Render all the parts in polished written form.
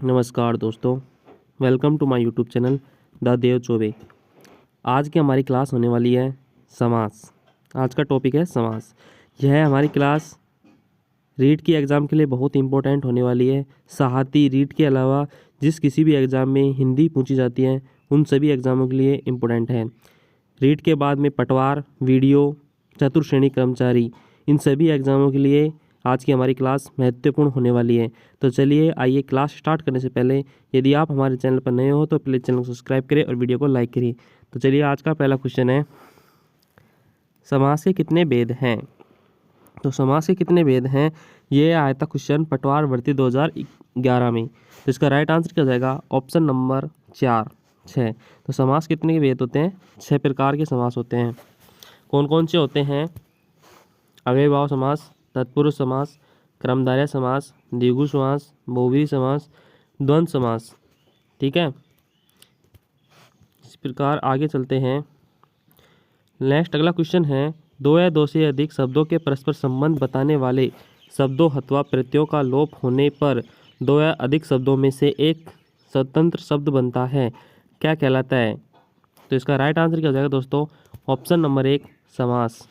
नमस्कार दोस्तों, welcome to my YouTube channel the Dev Choubey. आज की हमारी क्लास होने वाली है समास। आज का टॉपिक है समास। यह है हमारी क्लास रीट की एग्ज़ाम के लिए बहुत इंपॉर्टेंट होने वाली है। साहती रीट के अलावा जिस किसी भी एग्ज़ाम में हिंदी पूछी जाती है उन सभी एग्ज़ामों के लिए इम्पोर्टेंट है। रीट के बाद में पटवार, वीडियो, चतुर्श्रेणी कर्मचारी, इन सभी एग्ज़ामों के लिए आज की हमारी क्लास महत्वपूर्ण होने वाली है। तो चलिए आइए क्लास स्टार्ट करने से पहले यदि आप हमारे चैनल पर नए हो तो प्लीज़ चैनल को सब्सक्राइब करें और वीडियो को लाइक करिए। तो चलिए आज का पहला क्वेश्चन है, समास के कितने भेद हैं। तो समास के कितने भेद हैं, ये आया था क्वेश्चन पटवार भर्ती 2011 में। तो इसका राइट आंसर क्या हो जाएगा, ऑप्शन नंबर 4, 6। तो समास कितने के भेद होते हैं, 6 प्रकार के समास होते हैं। कौन कौन से होते हैं, अव्ययभाव समास, तत्पुरुष समास, क्रमधारय समास, द्विगु समास, बहुव्रीहि समास, द्वंद्व समास। ठीक है, इस प्रकार आगे चलते हैं। नेक्स्ट अगला क्वेश्चन है, दो या दो से अधिक शब्दों के परस्पर संबंध बताने वाले शब्दों अथवा प्रत्ययों का लोप होने पर दो या अधिक शब्दों में से एक स्वतंत्र शब्द बनता है, क्या कहलाता है। तो इसका राइट आंसर क्या हो जाएगा दोस्तों, ऑप्शन नंबर 1, समास।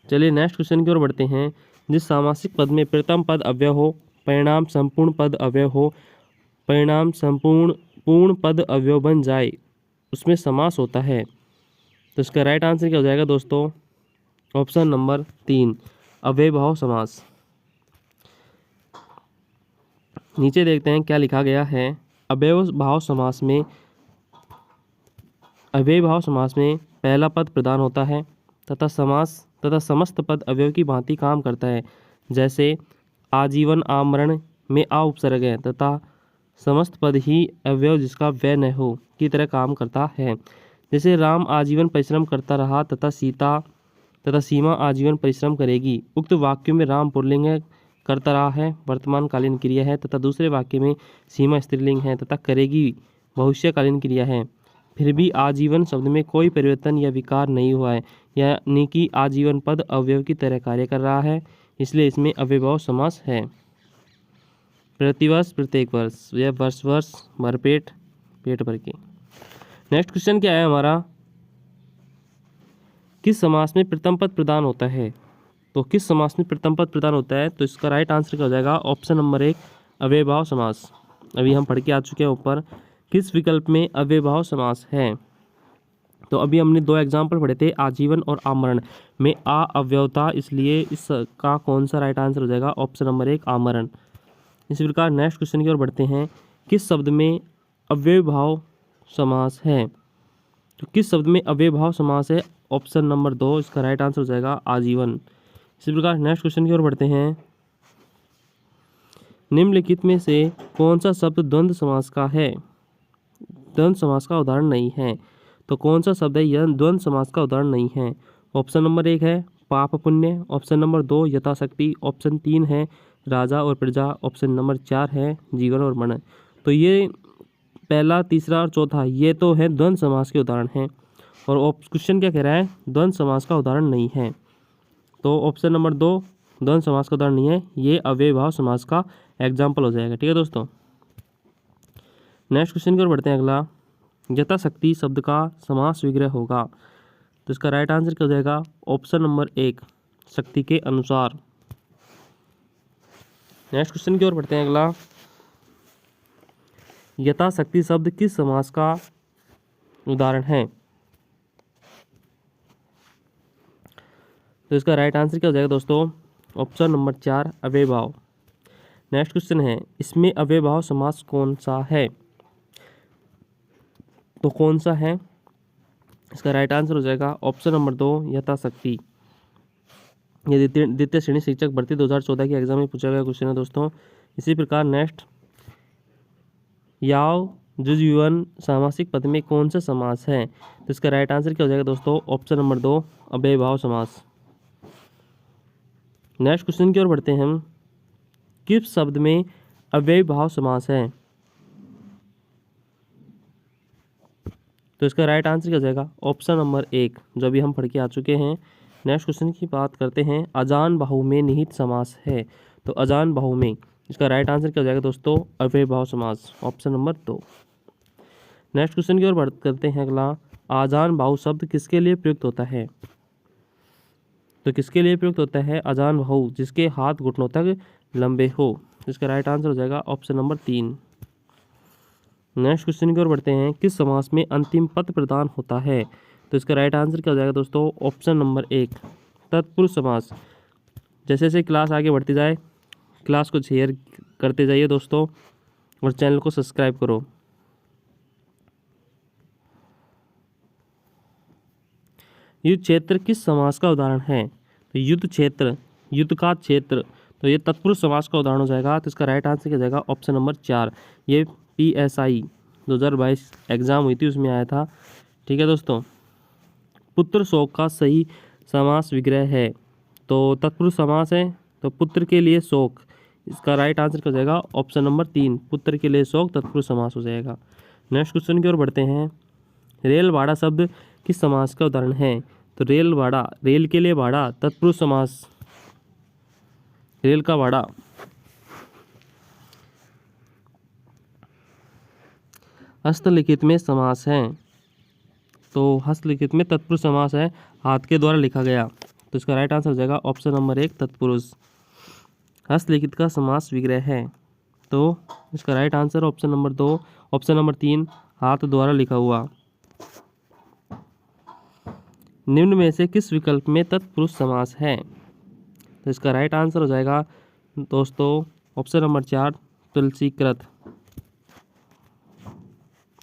चलिए नेक्स्ट क्वेश्चन की ओर बढ़ते हैं। जिस सामासिक पद में प्रथम पद अव्यय हो, परिणाम संपूर्ण पद अव्यय हो, परिणाम संपूर्ण पूर्ण पद अव्यय बन जाए, उसमें समास होता है। तो इसका राइट आंसर क्या हो जाएगा दोस्तों, ऑप्शन नंबर 3, अव्ययभाव समास। नीचे देखते हैं क्या लिखा गया है। अव्ययभाव समास में पहला पद प्रधान होता है तथा समस्त पद अवयव की भांति काम करता है। जैसे आजीवन आमरण में आ उपसर्ग है तथा समस्त पद ही अवयव जिसका व्यय न हो की तरह काम करता है। जैसे राम आजीवन परिश्रम करता रहा तथा सीमा आजीवन परिश्रम करेगी। उक्त वाक्य में राम पुल्लिंग है, करता रहा है वर्तमानकालीन क्रिया है तथा दूसरे वाक्य में सीमा स्त्रीलिंग है तथा करेगी भविष्यकालीन क्रिया है। फिर भी आजीवन शब्द में कोई परिवर्तन या विकार नहीं हुआ है, यानी कि आजीवन पद अवयव की तरह कार्य कर रहा है, इसलिए इसमें अव्ययभाव समास है। प्रतिवर्ष, प्रत्येक वर्ष, यह वर्ष भरपेट, पेट भर के। नेक्स्ट क्वेश्चन क्या है हमारा, किस समास में प्रथम पद प्रदान होता है। तो किस समास में प्रथम पद प्रदान होता है, तो इसका राइट आंसर क्या हो जाएगा, ऑप्शन नंबर 1, अव्ययभाव समास। अभी हम पढ़ के आ चुके हैं ऊपर, किस विकल्प में अव्ययभाव समास है। तो अभी हमने 2 एग्जाम्पल पढ़े थे, आजीवन और आमरण में आ अव्ययता, इसलिए इसका कौन सा राइट आंसर हो जाएगा, ऑप्शन नंबर 1, आमरण। इसी प्रकार नेक्स्ट क्वेश्चन की ओर बढ़ते हैं, किस शब्द में अव्ययभाव समास है। तो किस शब्द में अव्ययभाव समास है, ऑप्शन नंबर 2, इसका राइट आंसर हो जाएगा आजीवन। इसी प्रकार नेक्स्ट क्वेश्चन की ओर बढ़ते हैं, निम्नलिखित में से कौन सा शब्द द्वंद्व समास का है। द्वंद्व समास का उदाहरण नहीं है। तो कौन सा शब्द है यह द्वंद्व समास का उदाहरण नहीं है। ऑप्शन नंबर 1 है पाप पुण्य, ऑप्शन नंबर 2 यथाशक्ति, ऑप्शन 3 है राजा और प्रजा, ऑप्शन नंबर 4 है जीवन और मरण। तो ये पहला, तीसरा और चौथा ये तो है द्वंद्व समास के उदाहरण हैं, और क्वेश्चन क्या कह रहा है, द्वंद्व समास का उदाहरण नहीं है। तो ऑप्शन नंबर 2 द्वंद्व समास का उदाहरण नहीं है, ये अव्ययभाव समास का एग्जाम्पल हो जाएगा। ठीक है दोस्तों, नेक्स्ट क्वेश्चन की ओर बढ़ते हैं। अगला, यथाशक्ति शब्द का समास विग्रह होगा। तो इसका राइट आंसर क्या हो जाएगा, ऑप्शन नंबर 1, शक्ति के अनुसार। नेक्स्ट क्वेश्चन की ओर बढ़ते हैं। अगला, यथाशक्ति शब्द किस समास का उदाहरण है। तो इसका राइट आंसर क्या हो जाएगा दोस्तों, ऑप्शन नंबर 4, अव्ययभाव। नेक्स्ट क्वेश्चन है, इसमें अव्ययभाव समास कौन सा है। तो कौन सा है, इसका राइट आंसर हो जाएगा ऑप्शन नंबर 2, यथाशक्ति। ये द्वितीय श्रेणी शिक्षक भर्ती 2014 के एग्जाम में पूछा गया क्वेश्चन है दोस्तों। इसी प्रकार नेक्स्ट, याव जुजुवन सामासिक पद में कौन सा समास है। तो इसका राइट आंसर क्या हो जाएगा दोस्तों, ऑप्शन नंबर 2, अव्ययभाव समास। नेक्स्ट क्वेश्चन की ओर बढ़ते हैं हम, किस शब्द में अव्ययभाव समास है। तो इसका राइट आंसर क्या हो जाएगा, ऑप्शन नंबर 1, जो अभी हम पढ़ के आ चुके हैं। नेक्स्ट क्वेश्चन की बात करते हैं, अजान बाहु में निहित समास है। तो अजान बाहु में इसका राइट आंसर क्या हो जाएगा दोस्तों? अव्ययभाव समास, ऑप्शन नंबर 2। नेक्स्ट क्वेश्चन की ओर बात करते हैं। अगला, आजान बाहु शब्द किसके लिए प्रयुक्त होता है? तो किसके लिए प्रयुक्त होता है आजान बाहु? जिसके हाथ घुटनों तक लंबे हो। इसका राइट आंसर हो जाएगा ऑप्शन नंबर 3। नेक्स्ट क्वेश्चन की ओर बढ़ते हैं। किस समास में अंतिम पद प्रदान होता है? तो इसका राइट आंसर क्या हो जाएगा दोस्तों? ऑप्शन नंबर 1, तत्पुरुष समास। जैसे जैसे क्लास आगे बढ़ती जाए, क्लास को शेयर करते जाइए दोस्तों, और चैनल को सब्सक्राइब करो। युद्ध क्षेत्र किस समास का उदाहरण है? तो युद्ध क्षेत्र, युद्ध का क्षेत्र, तो ये तत्पुरुष समास का उदाहरण हो जाएगा। तो इसका राइट आंसर क्या हो जाएगा? Option number 4। ये PSI 2022 एग्जाम हुई थी, उसमें आया था। ठीक है दोस्तों। पुत्र शोक का सही समास विग्रह है, तो तत्पुरुष समास है, तो पुत्र के लिए शोक। इसका राइट आंसर क्या हो जाएगा? ऑप्शन नंबर 3, पुत्र के लिए शोक तत्पुरुष समास हो जाएगा। नेक्स्ट क्वेश्चन की ओर बढ़ते हैं। रेल भाड़ा शब्द किस समास का उदाहरण है? तो रेल भाड़ा, रेल के लिए भाड़ा, तत्पुरुष समास, रेल का भाड़ा। हस्तलिखित में समास है, तो हस्तलिखित में तत्पुरुष समास है, हाथ के द्वारा लिखा गया। तो इसका राइट आंसर हो जाएगा ऑप्शन नंबर 1, तत्पुरुष। हस्तलिखित का समास विग्रह है, तो इसका right answer option number 2, option number 3, हाथ द्वारा लिखा हुआ। निम्न में से किस विकल्प में तत्पुरुष समास है? तो इसका राइट आंसर हो जाएगा दोस्तों ऑप्शन नंबर 4, तुलसीकृत,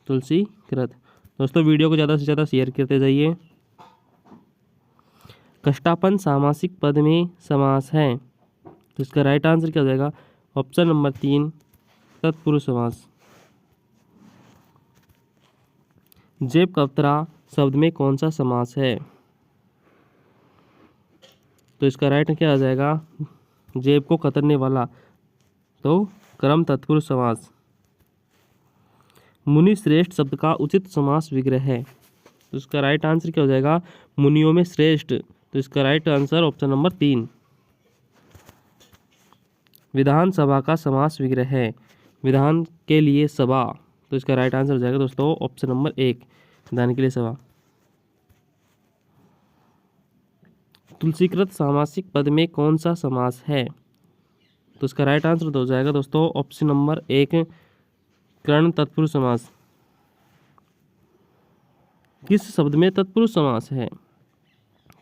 तुलसीकृत। दोस्तों वीडियो को ज़्यादा से ज़्यादा शेयर करते जाइए। कष्टापन सामासिक पद में समास है, तो इसका राइट आंसर क्या हो जाएगा? ऑप्शन नंबर 3, तत्पुरुष समास। जेब कतरा शब्द में कौन सा समास है? तो इसका राइट क्या आ जाएगा? जेब को कतरने वाला, तो क्रम तत्पुरुष समास। मुनि श्रेष्ठ शब्द का उचित समास विग्रह है, तो इसका राइट आंसर क्या हो जाएगा? मुनियों में श्रेष्ठ, तो इसका राइट आंसर ऑप्शन नंबर 3। विधानसभा का समास विग्रह है, विधान के लिए सभा, तो इसका राइट आंसर हो जाएगा दोस्तों ऑप्शन नंबर 1, विधान के लिए सभा। तुलसीकृत सामासिक पद में कौन सा समास है? तो इसका राइट आंसर हो जाएगा दोस्तों ऑप्शन नंबर 1, कर्ण तत्पुरुष समास। किस शब्द में तत्पुरुष समास है?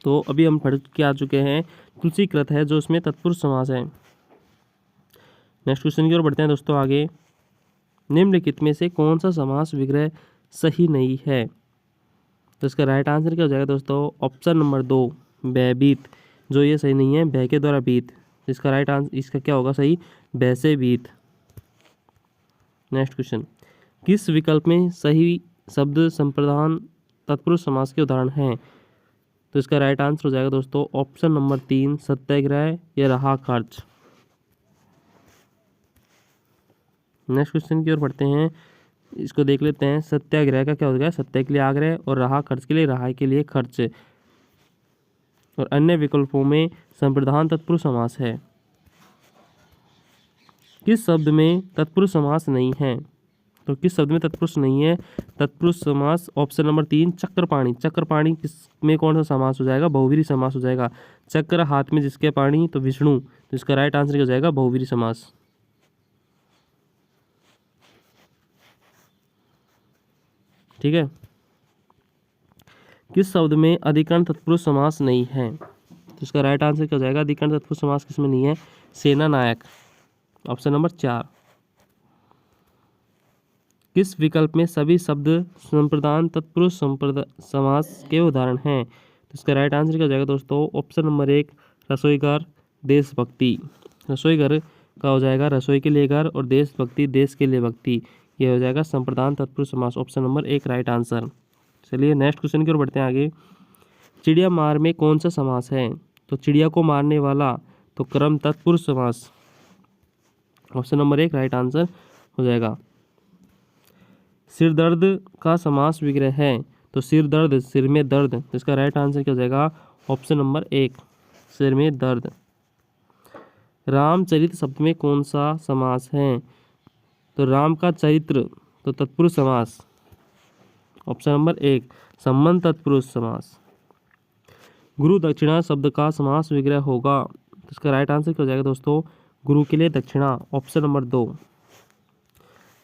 तो अभी हम पढ़ के आ चुके हैं, तुलसीकृत है जो इसमें तत्पुरुष समास है। नेक्स्ट क्वेश्चन की ओर बढ़ते हैं दोस्तों आगे। निम्नलिखित में से कौन सा समास विग्रह सही नहीं है? तो इसका राइट आंसर क्या हो जाएगा दोस्तों? ऑप्शन नंबर 2, भयभीत, जो ये सही नहीं है, भय के द्वारा भीत। इसका राइट आंसर, इसका क्या होगा सही? भय से भीत। नेक्स्ट क्वेश्चन, किस विकल्प में सही शब्द संप्रदान तत्पुरुष समास के उदाहरण हैं? तो इसका राइट आंसर हो जाएगा दोस्तों ऑप्शन नंबर 3, सत्याग्रह या रहा खर्च। नेक्स्ट क्वेश्चन की ओर बढ़ते हैं, इसको देख लेते हैं। सत्याग्रह का क्या हो गया? सत्य के लिए आग्रह, और रहा खर्च के लिए रहाई के लिए खर्च, और अन्य विकल्पों में संप्रदान तत्पुरुष समास है। किस शब्द में तत्पुरुष समास नहीं है? तो किस शब्द में तत्पुरुष नहीं है तत्पुरुष समास? Option number 3, Chakrapani. चक्रपाणी किस में कौन सा समास हो जाएगा? बहुवीरी समास हो जाएगा। चक्र हाथ में जिसके पाणी, तो विष्णु, तो इसका राइट आंसर क्या हो जाएगा? बहुवीरी समास। ठीक है। किस शब्द में अधिकरण तत्पुरुष समास नहीं है? तो इसका राइट आंसर क्या हो जाएगा? अधिकरण तत्पुरुष समास किसमें नहीं है? सेना नायक, ऑप्शन नंबर 4। किस विकल्प में सभी शब्द संप्रदान तत्पुरुष समास के उदाहरण हैं? तो इसका राइट आंसर क्या हो जाएगा दोस्तों? ऑप्शन नंबर 1, रसोईघर, देशभक्ति। रसोईघर का हो जाएगा रसोई के लिए घर, और देशभक्ति देश के लिए भक्ति। यह हो जाएगा संप्रदान तत्पुरुष समास, ऑप्शन नंबर 1 राइट आंसर। चलिए नेक्स्ट क्वेश्चन की ओर बढ़ते हैं आगे। चिड़िया मार में कौन सा समास है? तो चिड़िया को मारने वाला, तो क्रम तत्पुरुष समास, ऑप्शन नंबर 1 राइट आंसर हो जाएगा। सिर दर्द का समास विग्रह है, तो सिर दर्द, सिर में दर्द, तो इसका राइट आंसर क्या हो जाएगा? ऑप्शन नंबर 1, सिर में दर्द। रामचरित शब्द में कौन सा समास है? तो राम का चरित्र, तो तत्पुरुष समास। ऑप्शन नंबर 1 संबंध तत्पुरुष समास। गुरु दक्षिणा शब्द का समास विग्रह होगा, तो इसका राइट आंसर क्या हो जाएगा दोस्तों? गुरु के लिए दक्षिणा, ऑप्शन नंबर 2।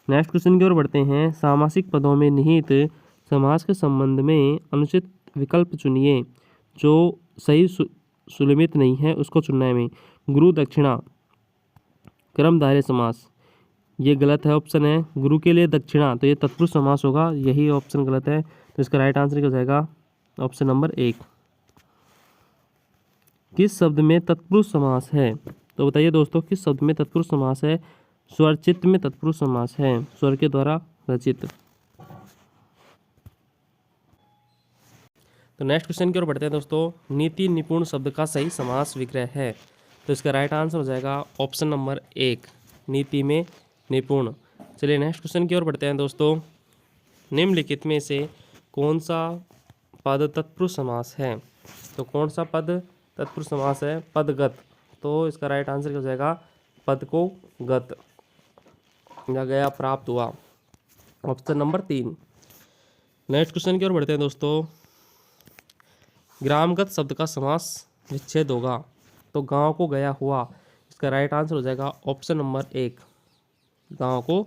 नेक्स्ट क्वेश्चन की ओर बढ़ते हैं। सामासिक पदों में निहित समास के संबंध में अनुचित विकल्प चुनिए। जो सही सुललित नहीं है उसको चुनना है। में गुरु दक्षिणा कर्मधारय समास, ये गलत है, ऑप्शन है। गुरु के लिए दक्षिणा, तो ये तत्पुरुष समास होगा, यही ऑप्शन गलत है। तो इसका राइट आंसर क्या हो जाएगा? Option number 1। किस शब्द में तत्पुरुष समास है? तो बताइए दोस्तों, किस शब्द में तत्पुरुष समास है? स्वरचित में तत्पुरुष समास है, स्वर के द्वारा रचित। तो नेक्स्ट क्वेश्चन की ओर बढ़ते हैं दोस्तों। नीति निपुण शब्द का सही समास विग्रह है, तो इसका राइट आंसर हो जाएगा ऑप्शन नंबर 1 नीति में निपुण। चलिए नेक्स्ट क्वेश्चन की ओर बढ़ते हैं दोस्तों। निम्नलिखित में से कौन सा पद तत्पुरुष समास है? तो कौन सा पद तत्पुरुष समास है? पदगत, तो इसका राइट आंसर क्या हो जाएगा? पद को गत या गया प्राप्त हुआ, ऑप्शन नंबर 3। नेक्स्ट क्वेश्चन की ओर बढ़ते हैं दोस्तों। ग्रामगत शब्द का समास विच्छेद होगा, तो गांव को गया हुआ, इसका राइट आंसर हो जाएगा ऑप्शन नंबर 1 गांव को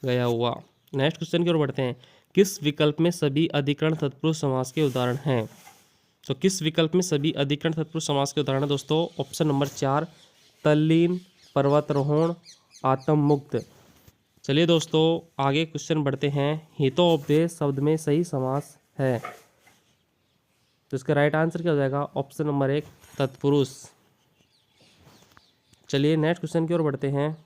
गया हुआ। नेक्स्ट क्वेश्चन की ओर बढ़ते हैं। किस विकल्प में सभी अधिकरण तत्पुरुष समास के उदाहरण हैं? तो किस विकल्प में सभी अधिकरण तत्पुरुष समास के उदाहरण है दोस्तों? ऑप्शन नंबर 4 तल्लीन, पर्वतारोहण, आत्म मुक्त। चलिए दोस्तों आगे क्वेश्चन बढ़ते हैं। हितोपदेश शब्द में सही समास है, तो इसका राइट आंसर क्या हो जाएगा? ऑप्शन नंबर 1 तत्पुरुष। चलिए नेक्स्ट क्वेश्चन की ओर बढ़ते हैं।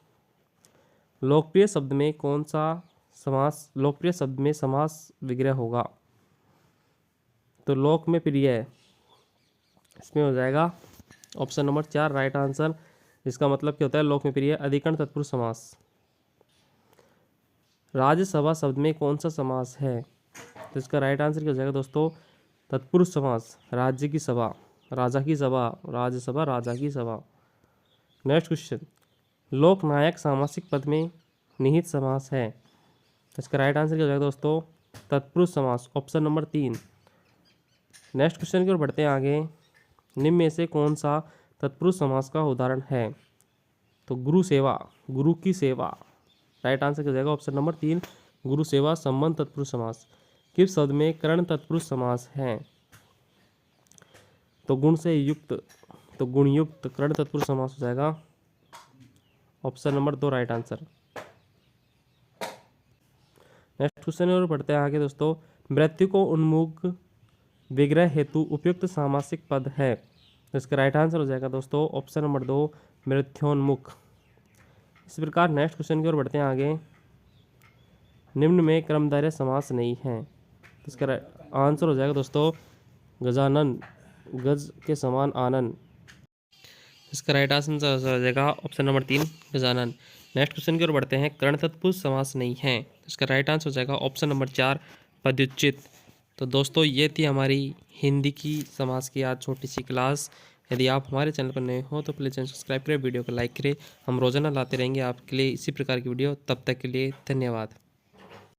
लोकप्रिय शब्द में कौन सा समास, लोकप्रिय शब्द में समास विग्रह होगा? तो लोक में प्रिय, इसमें हो जाएगा ऑप्शन नंबर 4 राइट आंसर। इसका मतलब क्या होता है? लोक में प्रिय अधिकरण तत्पुरुष समास। राज्यसभा शब्द में कौन सा समास है? तो इसका राइट आंसर क्या हो जाएगा दोस्तों? तत्पुरुष समास। राज्य की सभा, राजा की सभा, राज्यसभा राजा की सभा। Next question. लोकनायक सामासिक पद में निहित समास है, इसका राइट आंसर क्या हो जाएगा दोस्तों? तत्पुरुष समास, ऑप्शन नंबर 3। नेक्स्ट क्वेश्चन की ओर बढ़ते हैं आगे। निम्न में से कौन सा तत्पुरुष समास का उदाहरण है? तो गुरु सेवा, गुरु की सेवा, राइट आंसर क्या हो जाएगा? ऑप्शन नंबर 3 गुरु सेवा संबंध तत्पुरुष समास। किस शब्द में कर्ण तत्पुरुष समास है? तो गुण से युक्त, तो गुणयुक्त कर्ण तत्पुरुष समास हो जाएगा, option number 2 right answer. Next question और पढ़ते हैं आगे दोस्तों। मृत्यु को उन्मुख विग्रह हेतु उपयुक्त सामासिक पद है, तो इसका राइट आंसर हो जाएगा दोस्तों ऑप्शन नंबर 2 मृत्योन्मुख। इस प्रकार नेक्स्ट क्वेश्चन की ओर बढ़ते हैं आगे। निम्न में कर्मधारय समास नहीं है, तो इसका आंसर हो जाएगा दोस्तों गजानन, गज के समान आनंद। इसका राइट आंसर हो जाएगा option number 3 Gajanan. Next question की ओर बढ़ते हैं। कर्ण तत्पुरुष समास नहीं है, इसका राइट आंसर हो जाएगा ऑप्शन नंबर 4 पदच्युत। तो दोस्तों ये थी हमारी हिंदी की समास की आज छोटी सी क्लास। यदि आप हमारे चैनल पर नए हो तो प्लीज़ चैनल सब्सक्राइब करें, वीडियो को लाइक करें। हम रोजाना लाते रहेंगे आपके लिए इसी प्रकार की वीडियो। तब तक के लिए धन्यवाद।